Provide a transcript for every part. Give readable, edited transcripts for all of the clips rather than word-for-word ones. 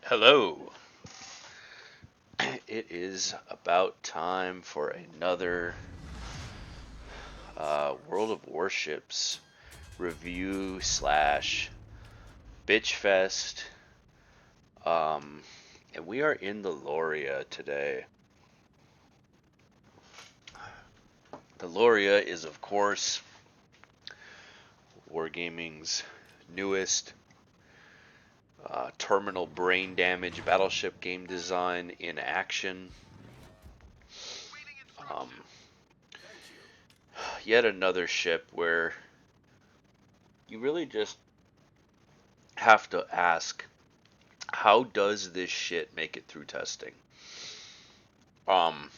Hello. It is about time for another World of Warships review slash bitch fest. And we are in the Lauria today. The Lauria is, of course, Wargaming's newest terminal brain damage battleship game design in action. Um, Yet another ship where you really just have to ask, how does this shit make it through testing? Um,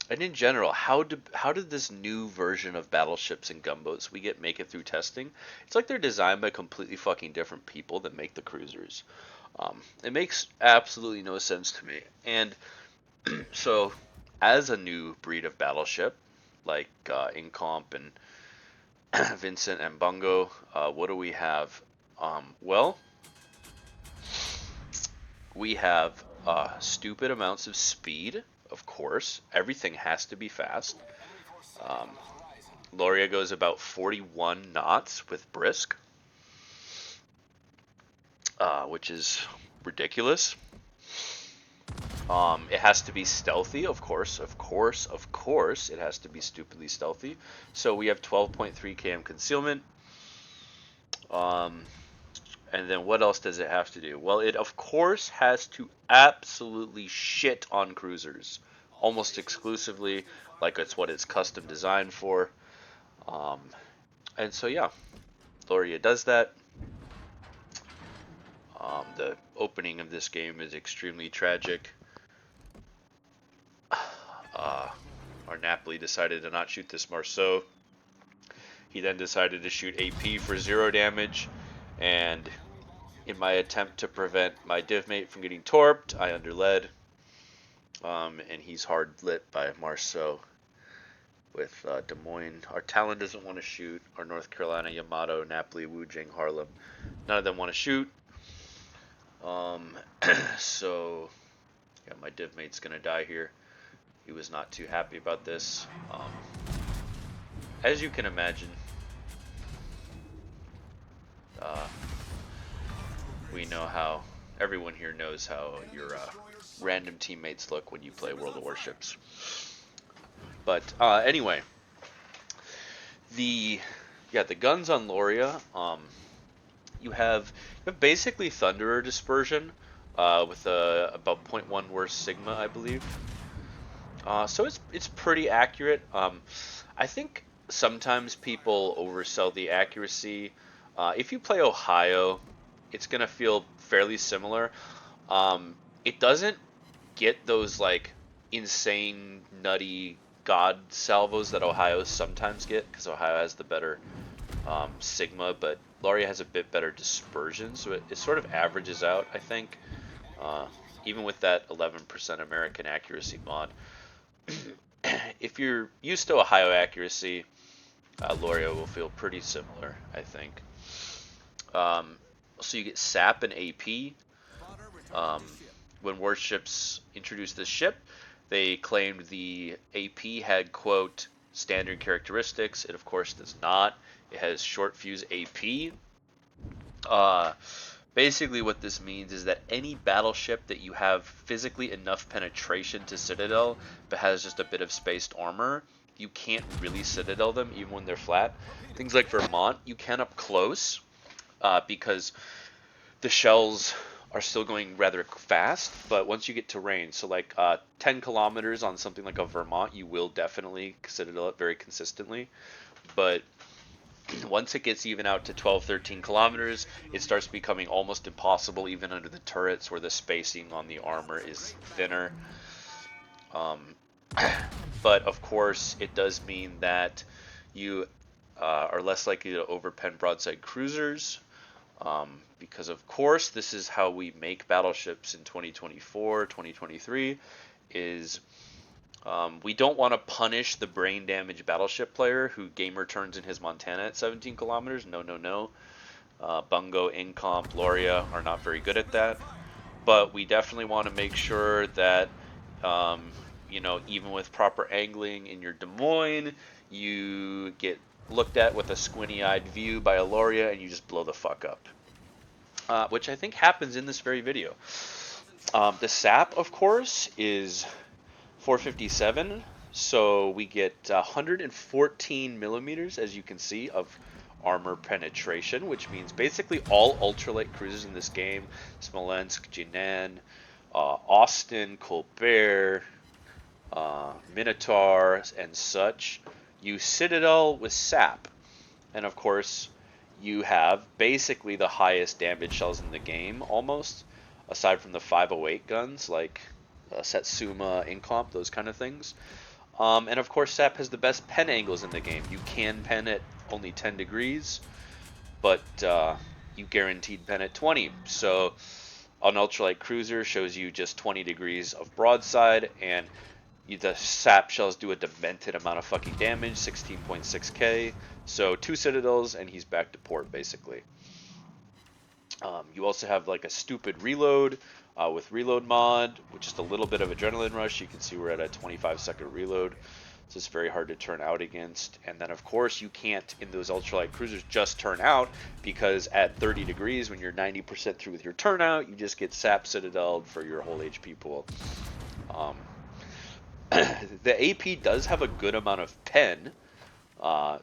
and in general, how did this new version of battleships and gunboats we get make it through testing? It's like they're designed by completely fucking different people that make the cruisers. It makes absolutely no sense to me. And so, as a new breed of battleship, like Incomp and Vincent and Bungo, what do we have? Well, we have stupid amounts of speed, of course. Everything has to be fast. Um, Lauria goes about 41 knots with brisk, which is ridiculous. It has to be stealthy, of course, it has to be stupidly stealthy. So we have 12.3 km concealment. Um, and then what else does it have to do? Well, it of course has to absolutely shit on cruisers, almost exclusively, like it's what it's custom designed for. Um, and so yeah, Lauria does that. The opening of this game is extremely tragic. Our Napoli decided to not shoot this Marceau. He then decided to shoot AP for 0 damage, and in my attempt to prevent my divmate from getting torped, I underled. And he's hard lit by Marceau with Des Moines. Our Talon doesn't want to shoot. Our North Carolina, Yamato, Napoli, Wujing, Harlem, none of them want to shoot. So yeah, my divmate's gonna die here. He was not too happy about this. As you can imagine, uh, we know how, everyone here knows how your random teammates look when you play World of Warships. But anyway, the the guns on Lauria, you have basically Thunderer dispersion with about 0.1 worse Sigma, I believe. So it's pretty accurate. I think sometimes people oversell the accuracy. If you play Ohio, it's gonna feel fairly similar. It doesn't get those like insane, nutty god salvos that Ohio sometimes get because Ohio has the better Sigma, but Lauria has a bit better dispersion, so it sort of averages out, I think. Uh, Even with that 11% American accuracy mod. If you're used to Ohio accuracy, Lauria will feel pretty similar, I think. Um, so you get SAP and AP. Um, when Warships introduced this ship, they claimed the AP had, quote, standard characteristics. It, of course, does not. It has short fuse AP. Basically, what this means is that any battleship that you have physically enough penetration to Citadel, but has just a bit of spaced armor, you can't really Citadel them even when they're flat. Things like Vermont, you can up close because the shells are still going rather fast, but once you get to range, so like 10 kilometers on something like a Vermont, you will definitely Citadel it very consistently. But once it gets even out to 12, 13 kilometers, it starts becoming almost impossible even under the turrets where the spacing on the armor is thinner. But of course, it does mean that you are less likely to overpen broadside cruisers. Because of course, this is how we make battleships in 2024, 2023, is we don't want to punish the brain damage battleship player who gamer turns in his Montana at 17 kilometers. No, no, no. Bungo, Incomp, Lauria are not very good at that. But we definitely want to make sure that, um, even with proper angling in your Des Moines, you get looked at with a squinty-eyed view by a Lauria and you just blow the fuck up. Which I think happens in this very video. The sap, of course, is 457, so we get 114 millimeters, as you can see, of armor penetration, which means basically all ultralight cruisers in this game, Smolensk, Jinan, Austin, Colbert, Minotaur, and such, use Citadel with sap. And of course, you have basically the highest damage shells in the game, almost, aside from the 508 guns, like Satsuma, Incomp, those kind of things. And of course, SAP has the best pen angles in the game. You can pen at only 10 degrees, but you guaranteed pen at 20. So an ultralight cruiser shows you just 20 degrees of broadside, and the sap shells do a demented amount of fucking damage, 16.6k. So 2 citadels, and he's back to port, basically. You also have like a stupid reload with reload mod, with just a little bit of adrenaline rush. You can see we're at a 25-second reload, so it's very hard to turn out against. And then of course you can't, in those ultralight cruisers, just turn out, because at 30 degrees, when you're 90% through with your turnout, you just get sap citadel for your whole HP pool. The AP does have a good amount of pen,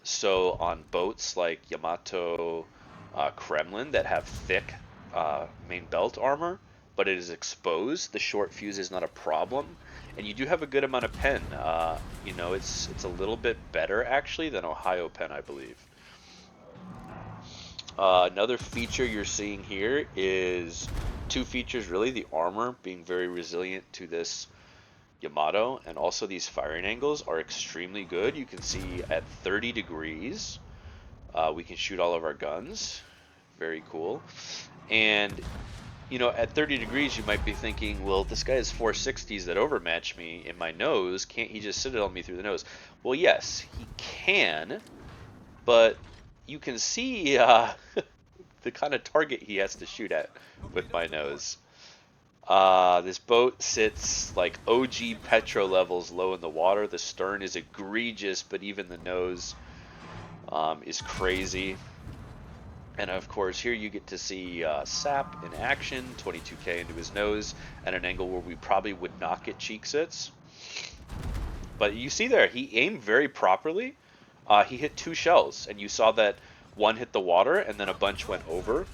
so on boats like Yamato, Kremlin that have thick main belt armor, but it is exposed, the short fuse is not a problem, and you do have a good amount of pen. It's a little bit better actually than Ohio pen, I believe. Another feature you're seeing here is 2 features really: the armor being very resilient to this Yamato, and also these firing angles are extremely good. You can see at 30 degrees we can shoot all of our guns. Very cool. And at 30 degrees you might be thinking, well, this guy has 460s that overmatch me in my nose, can't he just citadel me through the nose? Well, yes, he can, but you can see the kind of target he has to shoot at with my nose. This boat sits like OG Petro levels low in the water. The stern is egregious, but even the nose is crazy. And of course, here you get to see Sap in action, 22k into his nose, at an angle where we probably would not get cheek sits. But you see there, he aimed very properly. He hit 2 shells, and you saw that one hit the water, and then a bunch went over.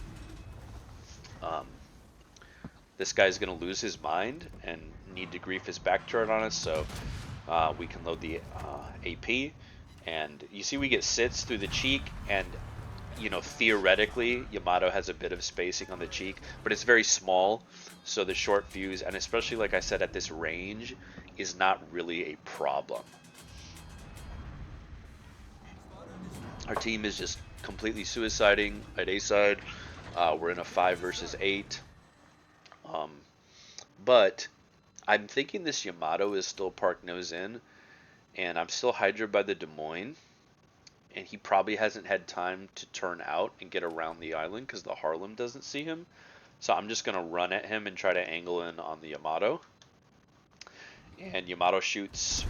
This guy's going to lose his mind and need to grief his back turret on us, so we can load the AP. And you see we get sits through the cheek, and theoretically Yamato has a bit of spacing on the cheek, but it's very small, so the short fuse, and especially like I said at this range, is not really a problem. Our team is just completely suiciding at A side. We're in a 5 versus 8. But I'm thinking this Yamato is still parked nose in, and I'm still Hydra by the Des Moines, and he probably hasn't had time to turn out and get around the island because the Harlem doesn't see him. So I'm just going to run at him and try to angle in on the Yamato. And Yamato shoots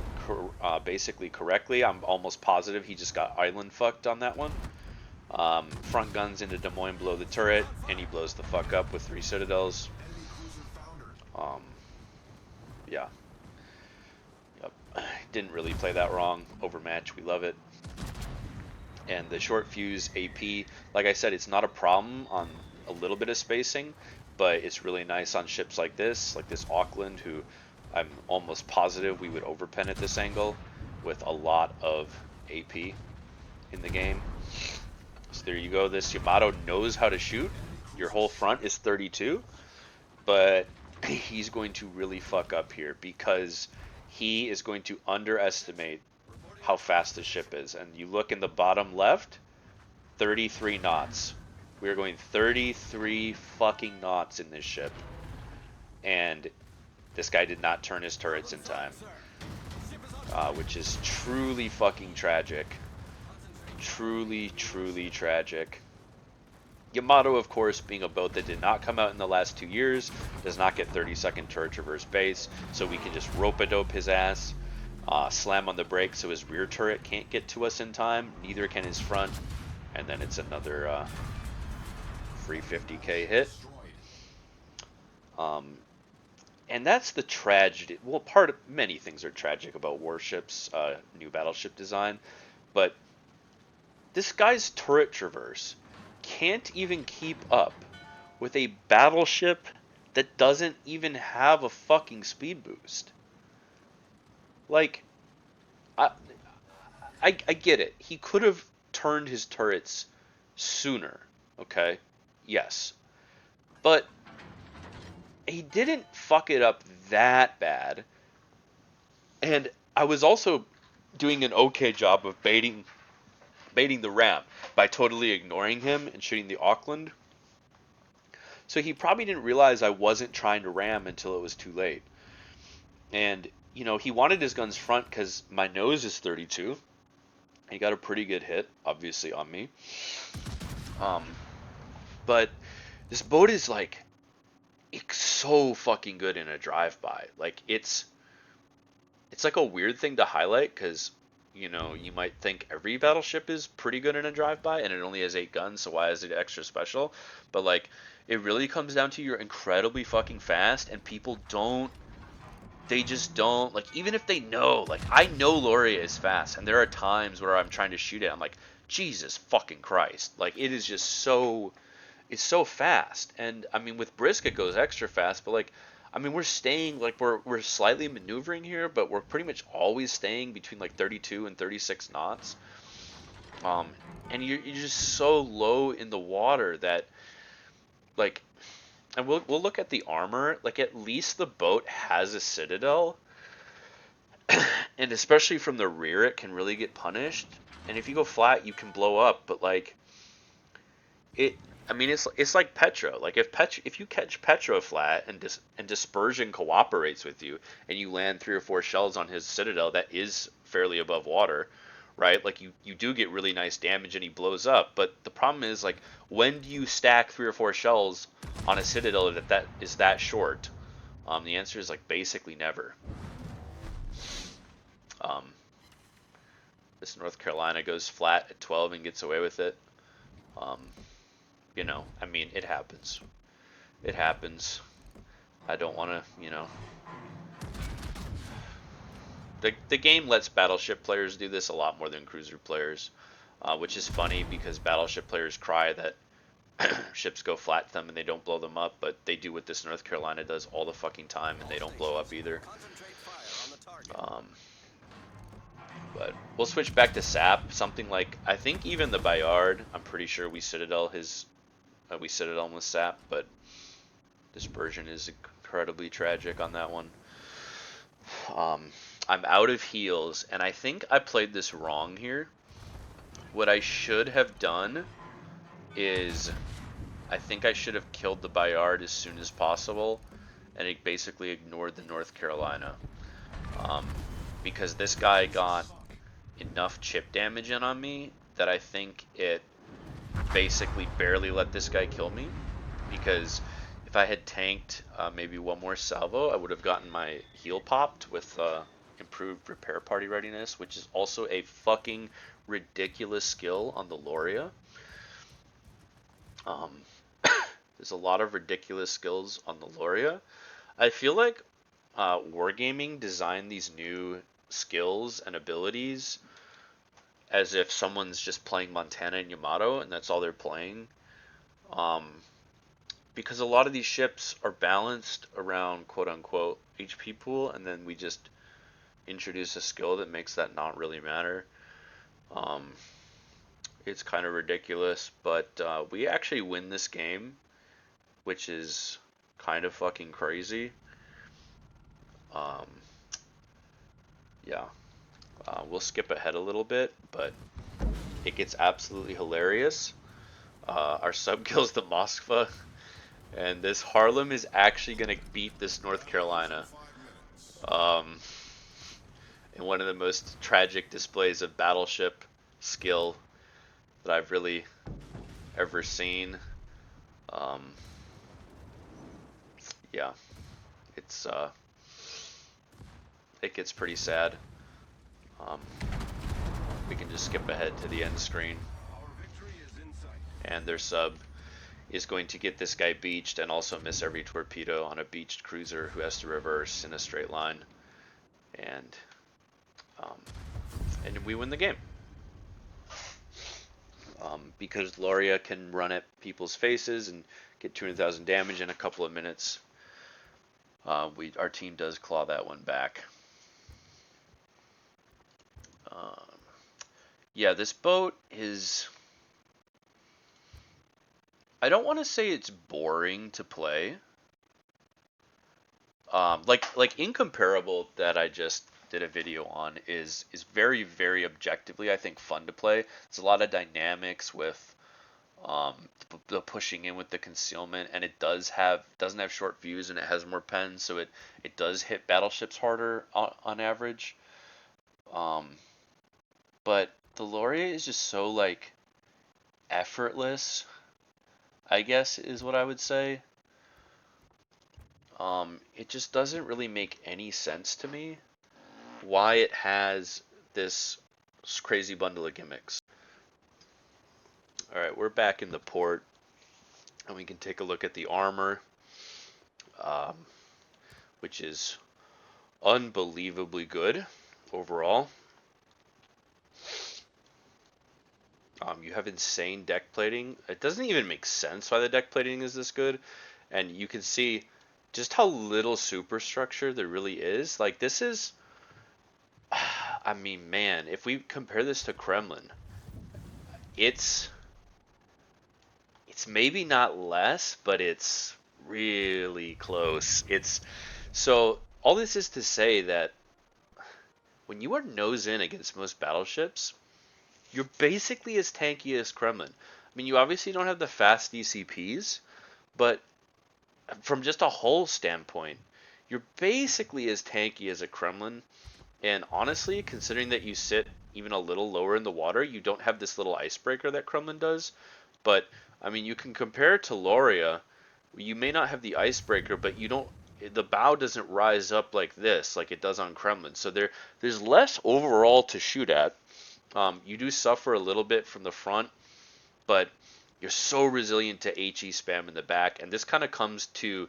basically correctly. I'm almost positive he just got island fucked on that one. Front guns into Des Moines below the turret, and he blows the fuck up with 3 citadels. Yeah. Yep. Didn't really play that wrong. Overmatch, we love it. And the short fuse AP, like I said, it's not a problem on a little bit of spacing, but it's really nice on ships like this Auckland, who I'm almost positive we would overpen at this angle with a lot of AP in the game. So there you go. This Yamato knows how to shoot. Your whole front is 32, but he's going to really fuck up here because he is going to underestimate how fast the ship is. And you look in the bottom left, 33 knots. We're going 33 fucking knots in this ship. And this guy did not turn his turrets in time, which is truly fucking tragic. Truly, truly tragic. Yamato, of course, being a boat that did not come out in the last 2 years, does not get 30-second turret traverse base, so we can just rope-a-dope his ass, slam on the brake so his rear turret can't get to us in time, neither can his front, and then it's another free 50k hit. And that's the tragedy. Well, many things are tragic about Warships' new battleship design, but this guy's turret traverse can't even keep up with a battleship that doesn't even have a fucking speed boost. Like, I, I get it. He could have turned his turrets sooner, okay? Yes. But he didn't fuck it up that bad. And I was also doing an okay job of baiting the ram by totally ignoring him and shooting the Auckland. So he probably didn't realize I wasn't trying to ram until it was too late. And, you know, he wanted his guns front because my nose is 32. He got a pretty good hit, obviously, on me. But this boat is like, it's so fucking good in a drive-by. Like, it's like a weird thing to highlight because, you know, you might think every battleship is pretty good in a drive-by and it only has 8 guns, so why is it extra special? But like, it really comes down to you're incredibly fucking fast and people they just don't, like, even if they know, like, I know Lauria is fast and there are times where I'm trying to shoot it, I'm like, Jesus fucking Christ. Like, it is just so, it's so fast. And I mean, with brisk it goes extra fast, but like, I mean, we're staying, like, we're slightly maneuvering here, but we're pretty much always staying between like 32 and 36 knots. Um, and you're just so low in the water that, like, and we'll look at the armor. Like, at least the boat has a citadel, and especially from the rear, it can really get punished. And if you go flat, you can blow up. But like, it, I mean, it's like Petro. Like, if you catch Petro flat and dispersion cooperates with you, and you land 3 or 4 shells on his citadel that is fairly above water, right? Like, you do get really nice damage and he blows up. But the problem is, like, when do you stack 3 or 4 shells on a citadel that is that short? The answer is like basically never. Um, this North Carolina goes flat at 12 and gets away with it. Um, you know, I mean, it happens. It happens. I don't want to, you know. The game lets battleship players do this a lot more than cruiser players, which is funny because battleship players cry that ships go flat to them and they don't blow them up, but they do what this North Carolina does all the fucking time and they don't blow up either. But we'll switch back to SAP. Something like, I think even the Bayard, I'm pretty sure we citadel him with SAP, but dispersion is incredibly tragic on that one. I'm out of heals, and I think I played this wrong here. What I should have done is, I think I should have killed the Bayard as soon as possible, and it basically ignored the North Carolina. Because this guy got enough chip damage in on me that I think it basically barely let this guy kill me. Because if I had tanked maybe 1 more salvo, I would have gotten my heal popped with improved repair party readiness, which is also a fucking ridiculous skill on the Lauria. There's a lot of ridiculous skills on the Lauria. I feel like Wargaming designed these new skills and abilities as if someone's just playing Montana and Yamato and that's all they're playing. Because a lot of these ships are balanced around quote-unquote HP pool, and then we just introduce a skill that makes that not really matter. It's kind of ridiculous, but we actually win this game, which is kind of fucking crazy. Yeah, we'll skip ahead a little bit, but it gets absolutely hilarious. Our sub kills the Moskva, and this Harlem is actually going to beat this North Carolina. In one of the most tragic displays of battleship skill that I've really ever seen. Um, yeah, it's it gets pretty sad. Um, we can just skip ahead to the end screen, and their sub is going to get this guy beached and also miss every torpedo on a beached cruiser who has to reverse in a straight line, and um, and we win the game. Because Lauria can run at people's faces and get 200,000 damage in a couple of minutes. Our team does claw that one back. Um, yeah, this boat is. I don't want to say it's boring to play. Like Incomparable that I just did a video on is very very objectively I think fun to play. It's a lot of dynamics with um, the pushing in with the concealment, and it doesn't have short views, and it has more pens, so it does hit battleships harder on average. Um, but the Lauria is just so like effortless, I guess is what I would say. It just doesn't really make any sense to me why it has this crazy bundle of gimmicks. All right, we're back in the port, and we can take a look at the armor, um, which is unbelievably good overall. You have insane deck plating. It doesn't even make sense why the deck plating is this good, and you can see just how little superstructure there really is. Like this is, I mean, man, if we compare this to Kremlin, it's maybe not less, but it's really close. It's so all this is to say that when you are nose in against most battleships, you're basically as tanky as Kremlin. I mean, you obviously don't have the fast DCPs, but from just a hull standpoint, you're basically as tanky as a Kremlin. And honestly, considering that you sit even a little lower in the water, you don't have this little icebreaker that Kremlin does. But I mean, you can compare it to Lauria. You may not have the icebreaker, but you don't. The bow doesn't rise up like this, like it does on Kremlin. So there's less overall to shoot at. You do suffer a little bit from the front, but you're so resilient to HE spam in the back. And this kind of comes to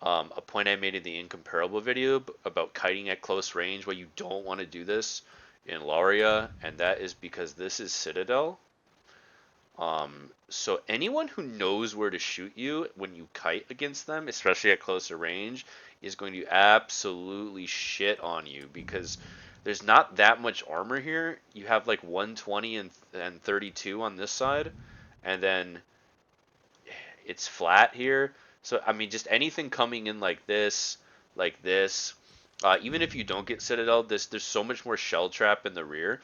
a point I made in the Incomparable video about kiting at close range, where you don't want to do this in Lauria, and that is because this is Citadel. So anyone who knows where to shoot you when you kite against them, especially at closer range, is going to absolutely shit on you because there's not that much armor here. You have like 120 and 32 on this side, and then it's flat here. So I mean, just anything coming in like this, even if you don't get Citadel, there's so much more shell trap in the rear.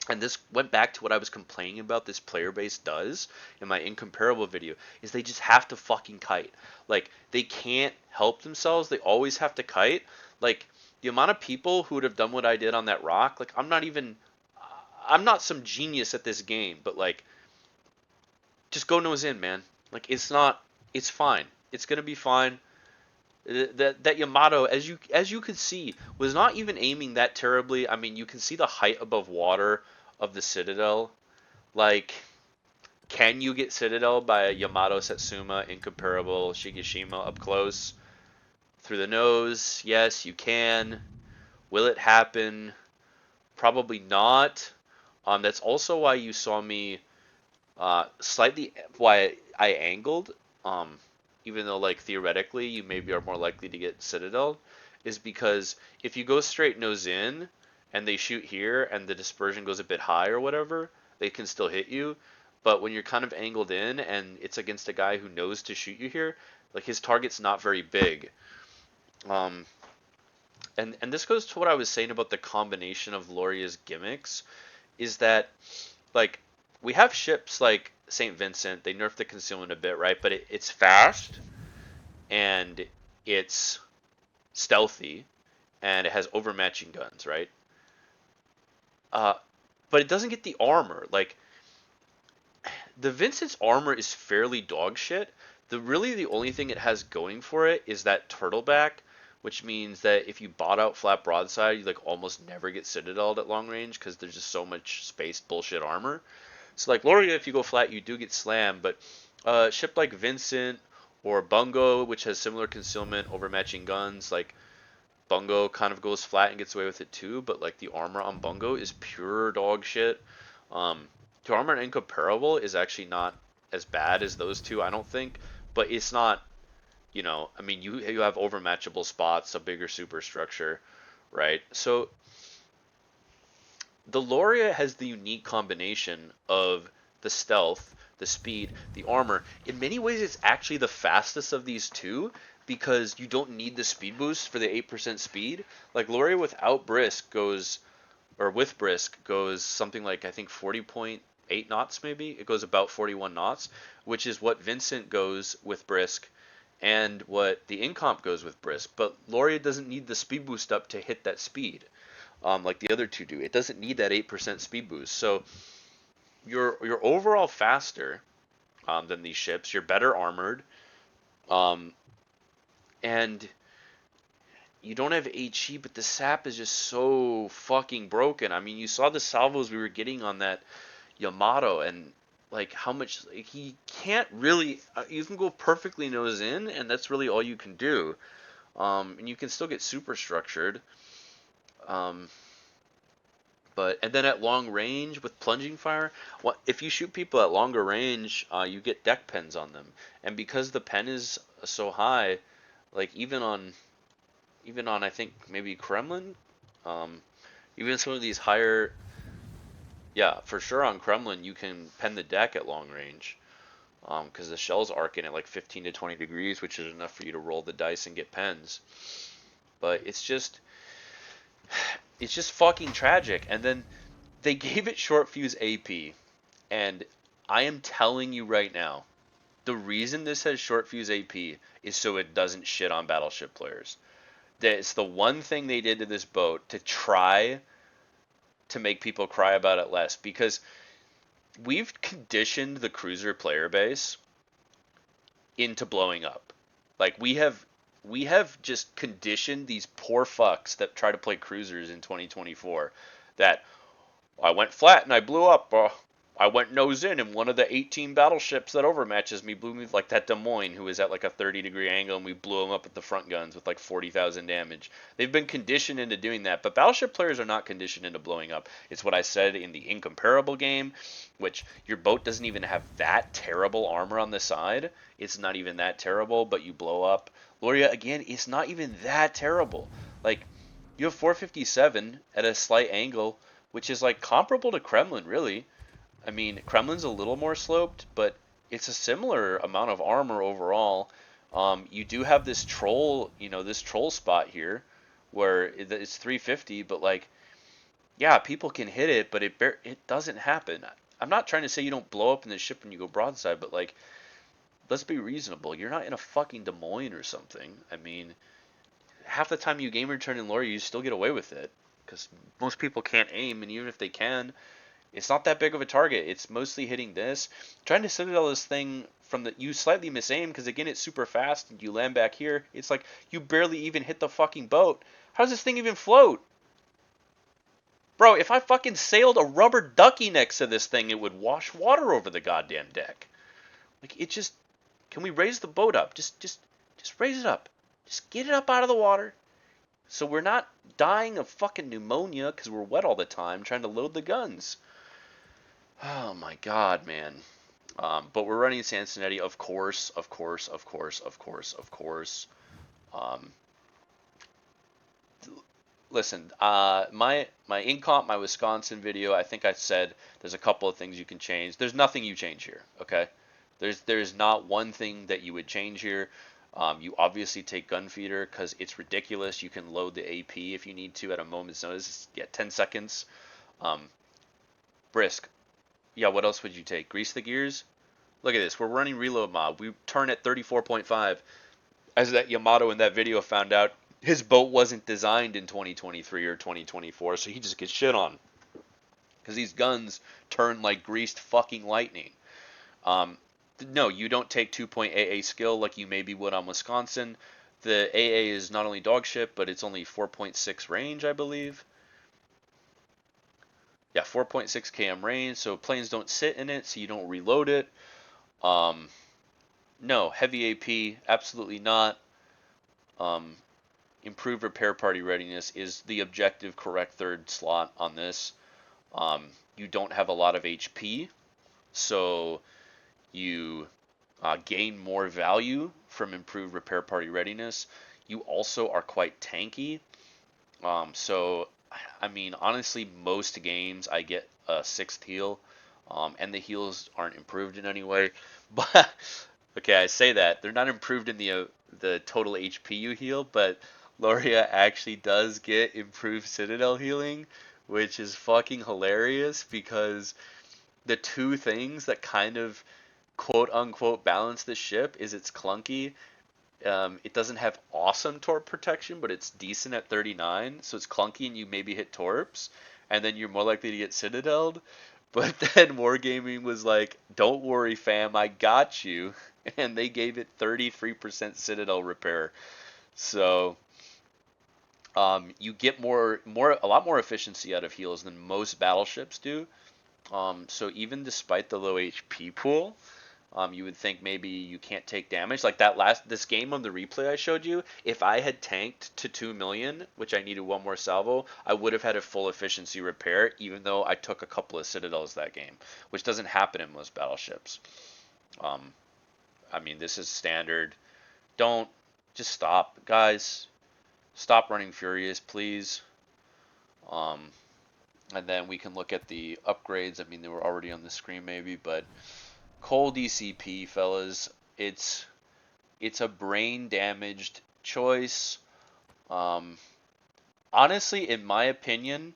And this went back to what I was complaining about this player base does in my Incomparable video, is they just have to fucking kite. Like, they can't help themselves. They always have to kite. Like, the amount of people who would have done what I did on that rock, like, I'm not some genius at this game, but, like, just go nose in, man. Like, it's fine. It's going to be fine. That Yamato, as you could see, was not even aiming that terribly. I mean, you can see the height above water of the Citadel. Like, can you get Citadel by Yamato, Satsuma, Incomparable, Shigeshima up close? Through the nose? Yes, you can. Will it happen? Probably not. That's also why you saw me slightly, why I angled. Even though like theoretically you maybe are more likely to get Citadel, is because if you go straight nose in and they shoot here and the dispersion goes a bit high or whatever, they can still hit you. But when you're kind of angled in and it's against a guy who knows to shoot you here, like his target's not very big. And this goes to what I was saying about the combination of Lauria's gimmicks, is that like we have ships like St. Vincent, they nerfed the concealment a bit, right? But it's fast and it's stealthy and it has overmatching guns, right? Uh, but it doesn't get the armor. Like The Vincent's armor is fairly dog shit. The only thing it has going for it is that turtleback, which means that if you bought out flat broadside, you like almost never get citadeled at long range because there's just so much space bullshit armor. So like Lauria, if you go flat, you do get slammed, but ship like Vincent or Bungo, which has similar concealment, overmatching guns, like Bungo kind of goes flat and gets away with it too, but like the armor on Bungo is pure dog shit. Um, the armor on Incomparable is actually not as bad as those two, I don't think, but it's not, I mean, you have overmatchable spots, a bigger superstructure, right? So the Lauria has the unique combination of the stealth, the speed, the armor. In many ways, it's actually the fastest of these two because you don't need the speed boost for the 8% speed. Like Lauria without brisk goes, or with brisk goes something like I think 40.8 knots maybe. It goes about 41 knots, which is what Vincent goes with brisk and what the Incomp goes with brisk. But Lauria doesn't need the speed boost up to hit that speed like the other two do. It doesn't need that 8% speed boost. So you're overall faster than these ships. You're better armored, um, and you don't have HE, but the sap is just so fucking broken. I mean, you saw the salvos we were getting on that Yamato, and like how much like, he can't really. You can go perfectly nose in, and that's really all you can do. And you can still get super structured. Um, But and then at long range with plunging fire, what if you shoot people at longer range, you get deck pens on them, and because the pen is so high, like even on I think maybe Kremlin, um, even some of these higher, yeah, for sure on Kremlin you can pen the deck at long range, because the shell's arcing at like 15 to 20 degrees, which is enough for you to roll the dice and get pens. But it's just fucking tragic. And then they gave it short fuse AP, and I am telling you right now, the reason this has short fuse AP is so it doesn't shit on battleship players. It's the one thing they did to this boat to try to make people cry about it less, because we've conditioned the cruiser player base into blowing up. Like we have just conditioned these poor fucks that try to play cruisers in 2024 that I went flat and I blew up. I went nose in, and one of the 18 battleships that overmatches me blew me like that Des Moines, who was at like a 30-degree angle, and we blew him up with the front guns with like 40,000 damage. They've been conditioned into doing that, but battleship players are not conditioned into blowing up. It's what I said in the Incomparable game, which your boat doesn't even have that terrible armor on the side. It's not even that terrible, but you blow up. Lauria, again, it's not even that terrible. Like, you have 457 at a slight angle, which is like comparable to Kremlin, really. I mean, Kremlin's a little more sloped, but it's a similar amount of armor overall. You do have this troll spot here, where it's 350, but like, yeah, people can hit it, but it doesn't happen. I'm not trying to say you don't blow up in the ship when you go broadside, but like, let's be reasonable. You're not in a fucking Des Moines or something. I mean, half the time you game return in lore, you still get away with it because most people can't aim, and even if they can, it's not that big of a target. It's mostly hitting this. Trying to citadel this thing from you slightly miss aim because again it's super fast and you land back here. It's like you barely even hit the fucking boat. How does this thing even float? Bro, if I fucking sailed a rubber ducky next to this thing, it would wash water over the goddamn deck. Like it just can we raise the boat up? Just raise it up. Just get it up out of the water. So we're not dying of fucking pneumonia because we're wet all the time trying to load the guns. Oh my god, man. But we're running Cincinnati, of course, of course, of course, of course, of course. Um, Listen, my Incomp, my Wisconsin video, I think I said there's a couple of things you can change. There's nothing you change here, okay? There's not one thing that you would change here. You obviously take gun feeder because it's ridiculous. You can load the AP if you need to at a moment's notice. Yeah, 10 seconds. Brisk. Yeah, what else would you take? Grease the gears? Look at this. We're running reload mob. We turn at 34.5. As that Yamato in that video found out, his boat wasn't designed in 2023 or 2024, so he just gets shit on. Because these guns turn like greased fucking lightning. Um, no, you don't take 2-point AA skill like you maybe would on Wisconsin. The AA is not only dog shit, but it's only 4.6 range, I believe. Yeah, 4.6 km range, so planes don't sit in it, so you don't reload it. Um, no, heavy AP, absolutely not. Um, improved repair party readiness is the objective correct third slot on this. You don't have a lot of HP, so you gain more value from improved repair party readiness. You also are quite tanky. So, I mean, honestly, most games I get a sixth heal, and the heals aren't improved in any way. But okay, I say that they're not improved in the total HP you heal, but Lauria actually does get improved Citadel healing, which is fucking hilarious because the two things that kind of quote unquote balance the ship is it's clunky. It doesn't have awesome torp protection, but it's decent at 39, so it's clunky and you maybe hit torps, and then you're more likely to get citadeled. But then Wargaming was like, "Don't worry, fam, I got you," and they gave it 33% citadel repair. So you get a lot more efficiency out of heals than most battleships do. So even despite the low HP pool, you would think maybe you can't take damage. Like this game on the replay I showed you, if I had tanked to 2 million, which I needed one more salvo, I would have had a full efficiency repair, even though I took a couple of citadels that game, which doesn't happen in most battleships. Um, I mean, this is standard. Don't just stop, guys. Stop running Furious, please. Um, and then we can look at the upgrades. I mean, they were already on the screen maybe, but Coal DCP, fellas, it's a brain damaged choice. Um, honestly, in my opinion,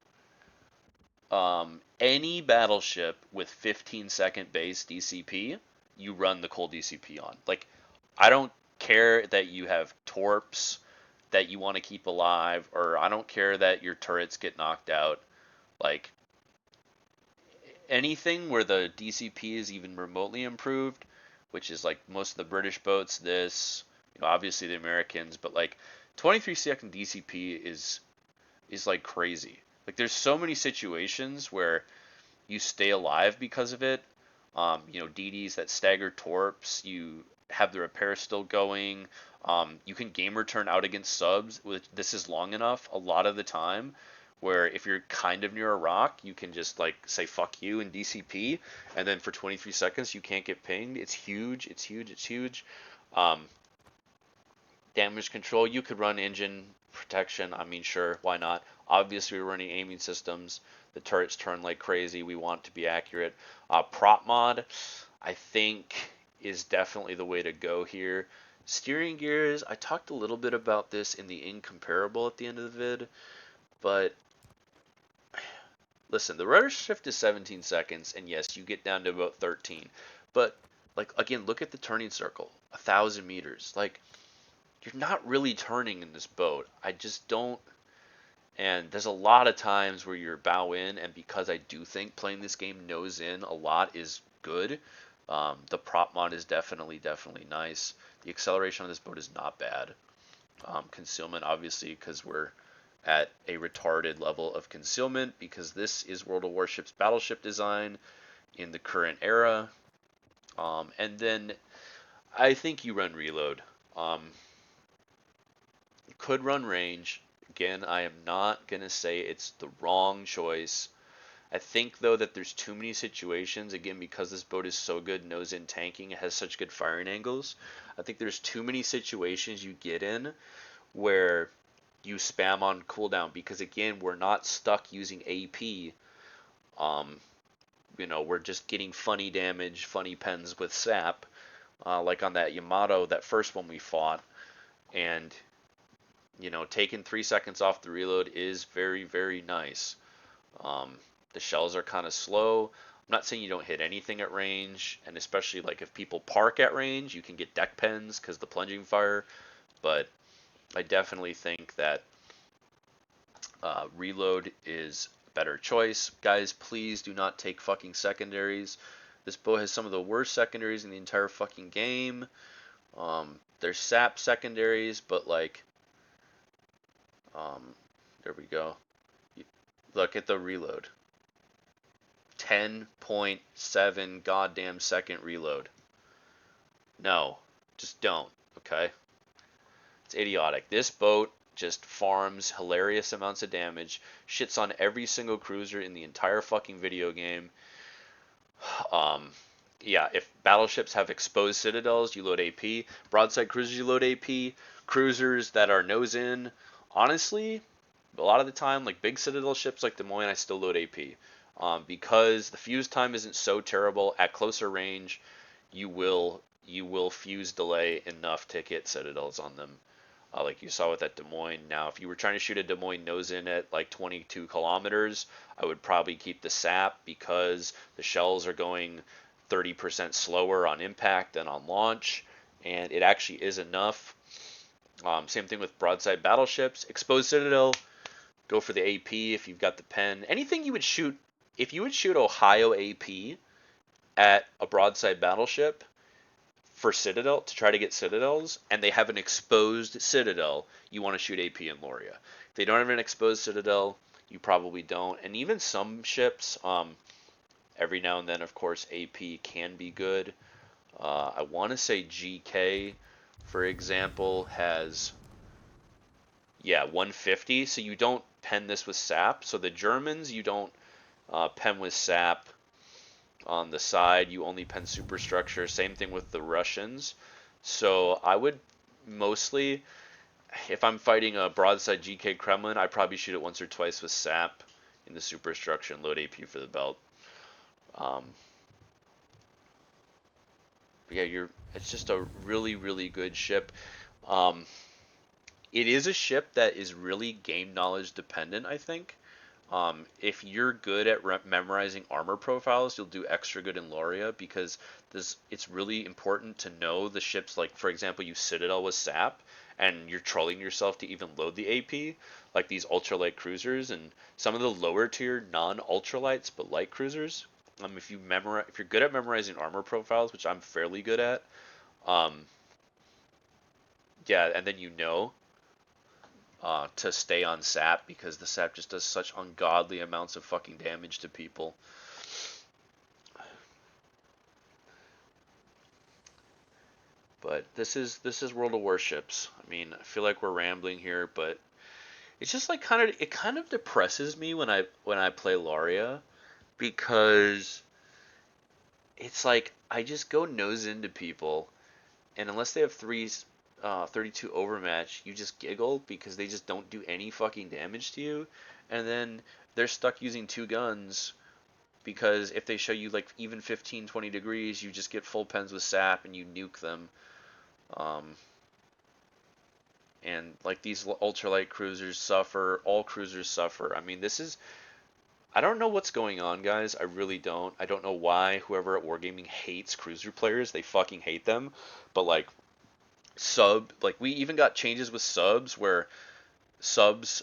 any battleship with 15-second base DCP, you run the cold DCP on. Like, I don't care that you have torps that you want to keep alive, or I don't care that your turrets get knocked out. Like, anything where the DCP is even remotely improved, which is like most of the British boats, obviously the Americans, but like 23-second DCP is like crazy. Like there's so many situations where you stay alive because of it. DDs that stagger torps, you have the repair still going. You can game return out against subs. This is long enough a lot of the time where if you're kind of near a rock, you can just like say fuck you in DCP, and then for 23 seconds you can't get pinged. It's huge. It's huge. It's huge. Um, damage control, you could run engine protection. I mean, sure, why not? Obviously, we're running aiming systems. The turrets turn like crazy. We want to be accurate. Prop mod, I think, is definitely the way to go here. Steering gears, I talked a little bit about this in the incomparable at the end of the vid, but listen, the rudder shift is 17 seconds, and yes, you get down to about 13. But, like, again, look at the turning circle, 1,000 meters. Like, you're not really turning in this boat. I just don't. And there's a lot of times where you're bow in, and because I do think playing this game nose in a lot is good, the prop mod is definitely nice. The acceleration on this boat is not bad. Concealment, obviously, because we're at a retarded level of concealment, because this is World of Warships battleship design in the current era. And then I think you run reload. You could run range. Again, I am not going to say it's the wrong choice. I think, though, that there's too many situations, again, because this boat is so good nose in tanking, it has such good firing angles. I think there's too many situations you get in where you spam on cooldown because, again, we're not stuck using AP. We're just getting funny damage, funny pens with sap, like on that Yamato, that first one we fought. And taking 3 seconds off the reload is very nice. The shells are kind of slow. I'm not saying you don't hit anything at range, and especially like if people park at range, you can get deck pens because the plunging fire. But I definitely think that reload is a better choice. Guys, please do not take fucking secondaries. This boat has some of the worst secondaries in the entire fucking game. There's sap secondaries, but like, there we go. Look at the reload. 10.7 goddamn second reload. No, just don't, okay? It's idiotic. This boat just farms hilarious amounts of damage, shits on every single cruiser in the entire fucking video game. Yeah, if battleships have exposed citadels, you load AP. Broadside cruisers, you load AP. Cruisers that are nose in, honestly, a lot of the time, like big citadel ships like Des Moines, I still load AP. Because the fuse time isn't so terrible. At closer range, you will fuse delay enough to get citadels on them. Like you saw with that Des Moines. Now, if you were trying to shoot a Des Moines nose in at like 22 kilometers, I would probably keep the sap because the shells are going 30% slower on impact than on launch, and it actually is enough. Same thing with broadside battleships. Exposed citadel, go for the AP if you've got the pen. Anything you would shoot, if you would shoot Ohio AP at a broadside battleship, for Citadel to try to get Citadels, and they have an exposed Citadel, you want to shoot AP in Lauria. If they don't have an exposed Citadel, you probably don't. And even some ships, every now and then, of course, AP can be good. I want to say GK, for example, has 150. So you don't pen this with sap. So the Germans, you don't pen with sap. On the side, you only pen superstructure. Same thing with the Russians. So I would mostly, if I'm fighting a broadside GK Kremlin, I'd probably shoot it once or twice with sap in the superstructure and load AP for the belt. But yeah, it's just a really, really good ship. It is a ship that is really game knowledge dependent, I think. If you're good at memorizing armor profiles, you'll do extra good in Lauria because it's really important to know the ships. Like, for example, you Citadel with sap, and you're trolling yourself to even load the AP, like these ultralight cruisers and some of the lower tier non-ultralights but light cruisers. If you're good at memorizing armor profiles, which I'm fairly good at, yeah, and then to stay on sap because the sap just does such ungodly amounts of fucking damage to people. But this is World of Warships. I mean, I feel like we're rambling here, but it's just like it kind of depresses me when I play Lauria because it's like I just go nose into people, and unless they have 32 overmatch, you just giggle because they just don't do any fucking damage to you, and then they're stuck using two guns because if they show you like even 15-20 degrees, you just get full pens with sap and you nuke them. And like these ultralight cruisers suffer, all cruisers suffer. I mean, I don't know what's going on, guys. I really don't. I don't know why whoever at Wargaming hates cruiser players. They fucking hate them. But like we even got changes with subs where subs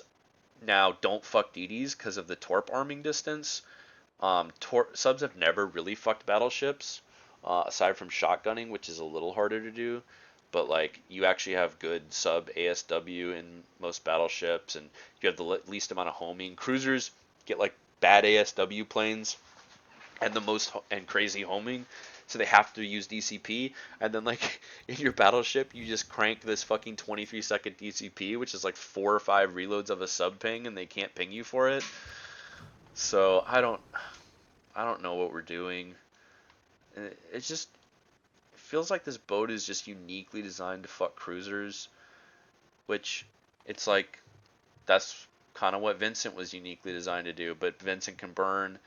now don't fuck DDs because of the torp arming distance. Subs have never really fucked battleships, aside from shotgunning, which is a little harder to do. But like you actually have good sub ASW in most battleships, and you have the least amount of homing. Cruisers get like bad ASW planes and crazy homing, so they have to use DCP. And then like in your battleship, you just crank this fucking 23-second DCP, which is like 4 or 5 reloads of a sub ping, and they can't ping you for it. So I don't know what we're doing. It feels like this boat is just uniquely designed to fuck cruisers, which it's like that's kind of what Vincent was uniquely designed to do, but Vincent can burn.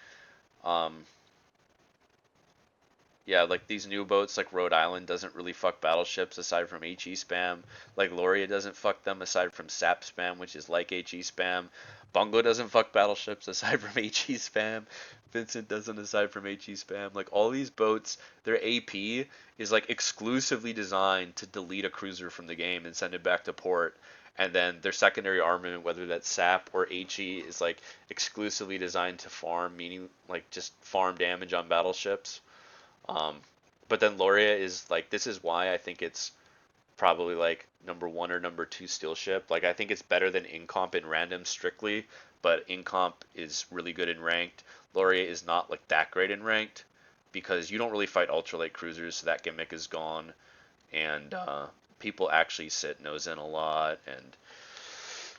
Yeah, like these new boats, like Rhode Island doesn't really fuck battleships aside from HE spam. Like Lauria doesn't fuck them aside from SAP spam, which is like HE spam. Bungo doesn't fuck battleships aside from HE spam. Vincent doesn't aside from HE spam. Like all these boats, their AP is like exclusively designed to delete a cruiser from the game and send it back to port. And then their secondary armament, whether that's SAP or HE, is like exclusively designed to farm, meaning like just farm damage on battleships. Um, but then Lauria is like, this is why I think it's probably like number one or number two steel ship. Like I think it's better than Incomp in random strictly, but Incomp is really good in ranked. Lauria is not like that great in ranked because you don't really fight ultralight cruisers, so that gimmick is gone, and people actually sit nose in a lot. And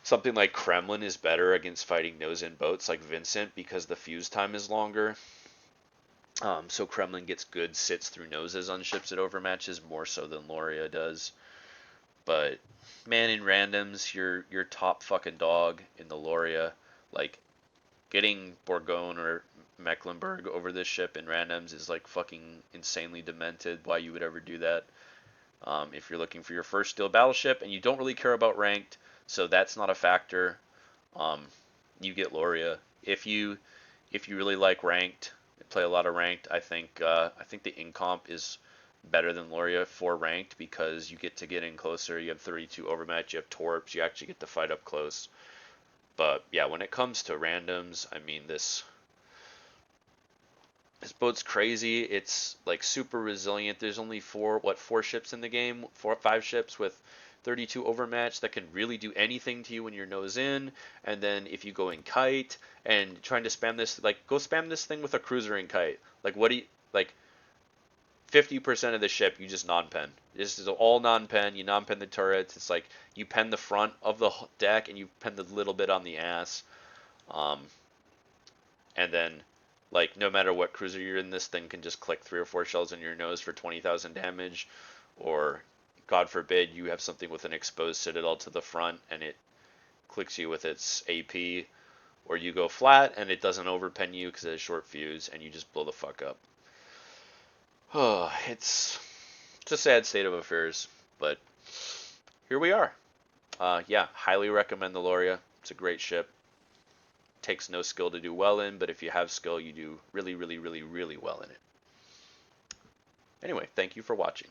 something like Kremlin is better against fighting nose in boats like Vincent because the fuse time is longer. So Kremlin gets good sits through noses on ships it overmatches more so than Lauria does. But man, in randoms, your top fucking dog in the Lauria. Like getting Bourgogne or Mecklenburg over this ship in randoms is like fucking insanely demented. Why you would ever do that? If you're looking for your first steel battleship and you don't really care about ranked, so that's not a factor. Um, you get Lauria. If you really like ranked, play a lot of ranked, I think the Incomp is better than Lauria for ranked because you get in closer. You have 32 overmatch. You have torps. You actually get to fight up close. But yeah, when it comes to randoms, I mean this boat's crazy. It's like super resilient. There's only four ships in the game, 5 ships with 32 overmatch that can really do anything to you when you're nose in. And then if you go in kite and trying to spam this, like go spam this thing with a cruiser in kite. Like what do you like? 50% of the ship you just non-pen. This is all non-pen. You non-pen the turrets. It's like you pen the front of the deck and you pen the little bit on the ass. Um, and then like no matter what cruiser you're in, this thing can just click 3 or 4 shells in your nose for 20,000 damage, or God forbid you have something with an exposed citadel to the front and it clicks you with its AP, or you go flat and it doesn't overpen you because it has short fuse and you just blow the fuck up. Oh, it's a sad state of affairs, but here we are. Yeah, highly recommend the Lauria. It's a great ship. Takes no skill to do well in, but if you have skill, you do really, really, really, really well in it. Anyway, thank you for watching.